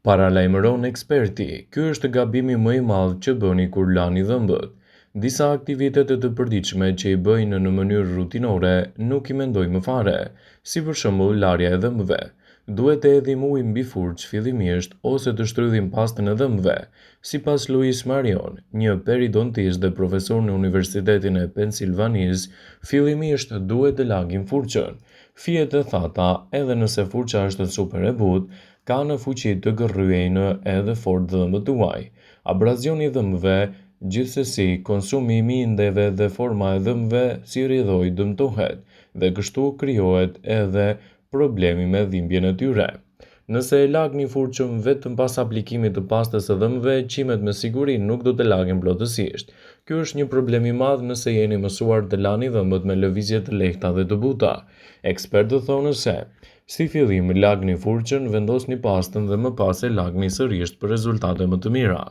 Paralajmëron eksperti, ky është gabimi më i madh që bëni kur lani dhëmbët. Disa aktivitete të përditshme që i bëjnë në mënyrë rutinore nuk i mendojmë fare, si për shembull larja e dhëmbëve. Duhet të hedhim ujë mbi furçë fillimisht ose të shtrydhim pastën e dhëmbëve. Sipas Louis Marion, një periodontist dhe profesor në Universitetin e Pensilvanisë, fillimisht duhet të lagim furçën. Fijet e thata, edhe nëse furça është super e butë, kanë fuqi të gërryejnë edhe fort dhëmbët tuaj. Abrazioni i dhëmbëve, gjithsesi, konsumimi i ndeve dhe forma e dhëmbëve si rrjedhoj dëmtohet dhe kështu krijohet edhe problemi me dhimbjen e tyre. Nëse e lagni furçën vetëm pas aplikimit të pastës së dhëmbëve, qimet me siguri nuk do të lagen plotësisht. Ky është një problem i madh nëse jeni mësuar të lani dhëmbët me lëvizje të lehta dhe të buta. Ekspertët thonë se, si fillim lagni furçën, vendosni pastën dhe më pas e lagni sërish për rezultate më të mira.